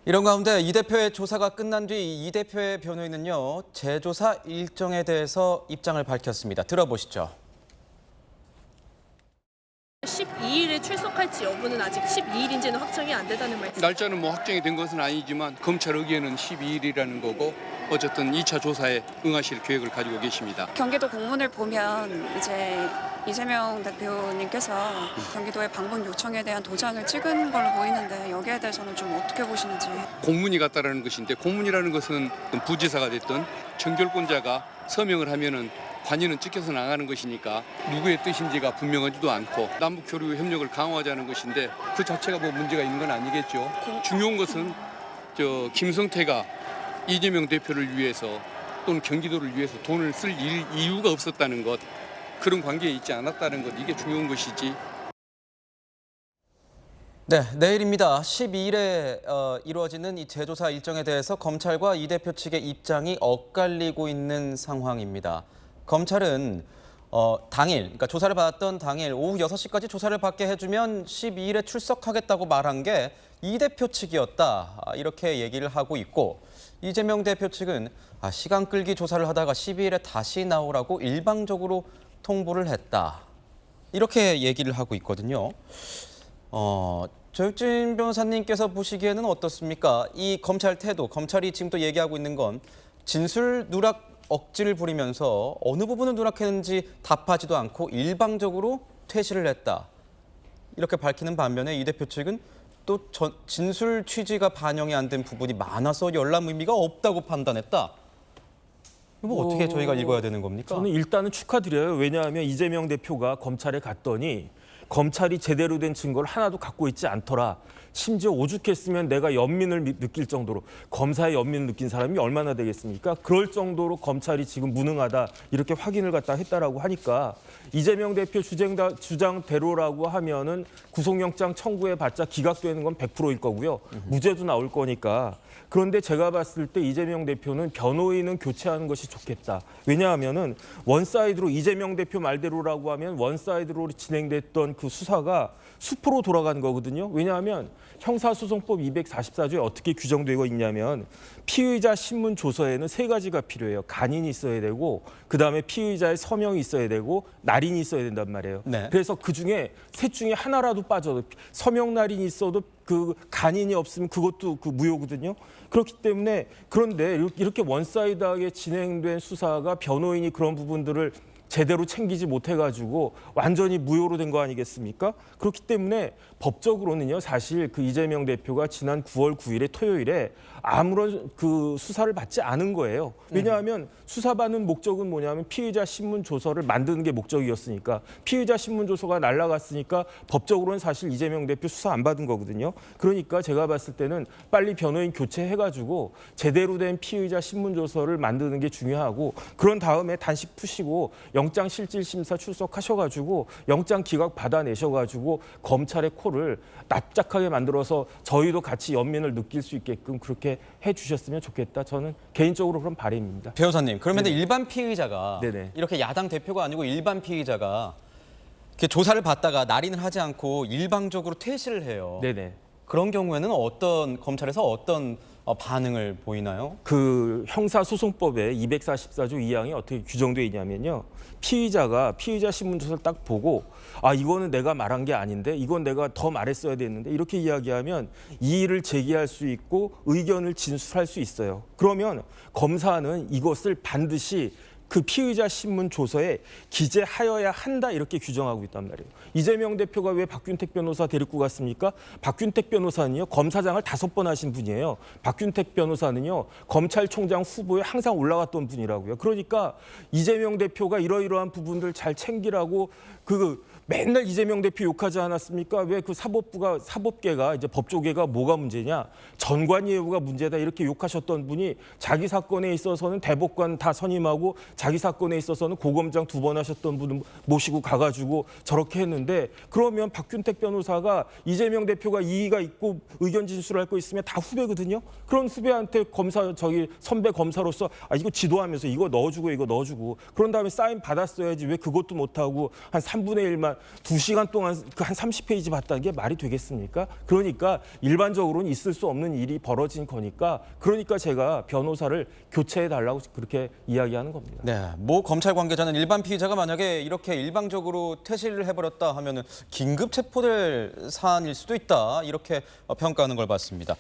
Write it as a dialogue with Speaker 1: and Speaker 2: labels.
Speaker 1: 이런 가운데 이 대표의 조사가 끝난 뒤 이 대표의 변호인은요, 재조사 일정에 대해서 입장을 밝혔습니다. 들어보시죠.
Speaker 2: 12일에 출석할지 여부는 아직 12일인지는 확정이 안 되다는 말씀.
Speaker 3: 날짜는 확정이 된 것은 아니지만 검찰 의견은 12일이라는 거고 어쨌든 2차 조사에 응하실 계획을 가지고 계십니다.
Speaker 4: 경기도 공문을 보면 이제 이재명 대표님께서 경기도의 방문 요청에 대한 도장을 찍은 걸로 보이는데 여기에 대해서는 좀 어떻게 보시는지.
Speaker 3: 공문이 갔다라는 것인데 공문이라는 것은 부지사가 됐든 정결권자가 서명을 하면은 관여는 찍혀서 나가는 것이니까 누구의 뜻인지가 분명하지도 않고 남북 교류 협력을 강화하자는 것인데 그 자체가 뭐 문제가 있는 건 아니겠죠. 중요한 것은 김성태가 이재명 대표를 위해서 또는 경기도를 위해서 돈을 쓸 이유가 없었다는 것, 그런 관계에 있지 않았다는 것, 이게 중요한 것이지.
Speaker 1: 네, 내일입니다. 12일에 이루어지는 이 재조사 일정에 대해서 검찰과 이 대표 측의 입장이 엇갈리고 있는 상황입니다. 검찰은 당일, 그러니까 조사를 받았던 당일 오후 6시까지 조사를 받게 해주면 12일에 출석하겠다고 말한 게 이 대표 측이었다, 이렇게 얘기를 하고 있고, 이재명 대표 측은 시간 끌기 조사를 하다가 12일에 다시 나오라고 일방적으로 통보를 했다, 이렇게 얘기를 하고 있거든요. 조혁진 변호사님께서 보시기에는 어떻습니까? 이 검찰 태도, 검찰이 지금 또 얘기하고 있는 건 진술 누락 억지를 부리면서 어느 부분을 누락했는지 답하지도 않고 일방적으로 퇴실을 했다, 이렇게 밝히는 반면에 이 대표 측은 또 진술 취지가 반영이 안 된 부분이 많아서 열람 의미가 없다고 판단했다. 뭐 어떻게 저희가 읽어야 되는 겁니까?
Speaker 5: 저는 일단은 축하드려요. 왜냐하면 이재명 대표가 검찰에 갔더니 검찰이 제대로 된 증거를 하나도 갖고 있지 않더라. 심지어 오죽했으면 내가 연민을 느낄 정도로, 검사의 연민을 느낀 사람이 얼마나 되겠습니까? 그럴 정도로 검찰이 지금 무능하다, 이렇게 확인을 갖다 했다라고 하니까 이재명 대표 주장대로라고 하면은 구속영장 청구해봤자 기각되는 건 100%일 거고요. 무죄도 나올 거니까. 그런데 제가 봤을 때 이재명 대표는 변호인은 교체하는 것이 좋겠다. 왜냐하면은 원사이드로, 이재명 대표 말대로라고 하면 원사이드로 진행됐던 그 수사가 수포로 돌아간 거거든요. 왜냐하면 형사소송법 244조에 어떻게 규정되고 있냐면 피의자 신문 조서에는 3가지가 필요해요. 간인이 있어야 되고, 그다음에 피의자의 서명이 있어야 되고, 날인이 있어야 된단 말이에요.
Speaker 1: 네.
Speaker 5: 그래서 그중에 셋 중에 하나라도 빠져도, 서명 날인이 있어도 그 간인이 없으면 그것도 그 무효거든요. 그렇기 때문에, 그런데 이렇게 원사이드하게 진행된 수사가 변호인이 그런 부분들을 제대로 챙기지 못해가지고 완전히 무효로 된 거 아니겠습니까? 그렇기 때문에 법적으로는요, 사실 그 이재명 대표가 지난 9월 9일에 토요일에 아무런 그 수사를 받지 않은 거예요. 왜냐하면 수사받는 목적은 뭐냐면 피의자 신문 조서를 만드는 게 목적이었으니까, 피의자 신문 조서가 날아갔으니까 법적으로는 사실 이재명 대표 수사 안 받은 거거든요. 그러니까 제가 봤을 때는 빨리 변호인 교체해가지고 제대로 된 피의자 신문 조서를 만드는 게 중요하고, 그런 다음에 단식 푸시고 영장 실질 심사 출석하셔가지고 영장 기각 받아내셔가지고 검찰의 코를 납작하게 만들어서 저희도 같이 연민을 느낄 수 있게끔 그렇게 해주셨으면 좋겠다. 저는 개인적으로 그런 바람입니다.
Speaker 1: 변호사님, 그러면
Speaker 5: 네네.
Speaker 1: 일반 피의자가
Speaker 5: 네네.
Speaker 1: 이렇게 야당 대표가 아니고 일반 피의자가 이렇게 조사를 받다가 날인을 하지 않고 일방적으로 퇴실을 해요.
Speaker 5: 네네.
Speaker 1: 그런 경우에는 검찰에서 어떤 반응을 보이나요?
Speaker 5: 그 형사소송법의 244조 2항이 어떻게 규정되어 있냐면요. 피의자가 피의자 신문조서를 딱 보고 이거는 내가 말한 게 아닌데, 이건 내가 더 말했어야 됐는데, 이렇게 이야기하면 이의를 제기할 수 있고 의견을 진술할 수 있어요. 그러면 검사는 이것을 반드시 그 피의자 신문 조서에 기재하여야 한다, 이렇게 규정하고 있단 말이에요. 이재명 대표가 왜 박균택 변호사 데리고 갔습니까? 박균택 변호사는요, 검사장을 5번 하신 분이에요. 박균택 변호사는요, 검찰총장 후보에 항상 올라갔던 분이라고요. 그러니까 이재명 대표가 이러이러한 부분들 잘 챙기라고 맨날 이재명 대표 욕하지 않았습니까? 왜 그 사법계가 이제 법조계가 뭐가 문제냐? 전관예우가 문제다, 이렇게 욕하셨던 분이 자기 사건에 있어서는 대법관 다 선임하고 자기 사건에 있어서는 고검장 2번 하셨던 분 모시고 가가지고 저렇게 했는데, 그러면 박균택 변호사가 이재명 대표가 이의가 있고 의견 진술할 거 있으면 다 후배거든요. 그런 후배한테 선배 검사로서 이거 지도하면서 이거 넣어주고 이거 넣어주고, 그런 다음에 사인 받았어야지 왜 그것도 못하고 한 3분의 1만 2시간 동안 그 한 30페이지 봤다는 게 말이 되겠습니까? 그러니까 일반적으로는 있을 수 없는 일이 벌어진 거니까 그러니까 제가 변호사를 교체해달라고 그렇게 이야기하는 겁니다.
Speaker 1: 네, 모 검찰 관계자는 일반 피의자가 만약에 이렇게 일방적으로 퇴실을 해버렸다 하면은 긴급 체포될 사안일 수도 있다 이렇게 평가하는 걸 봤습니다.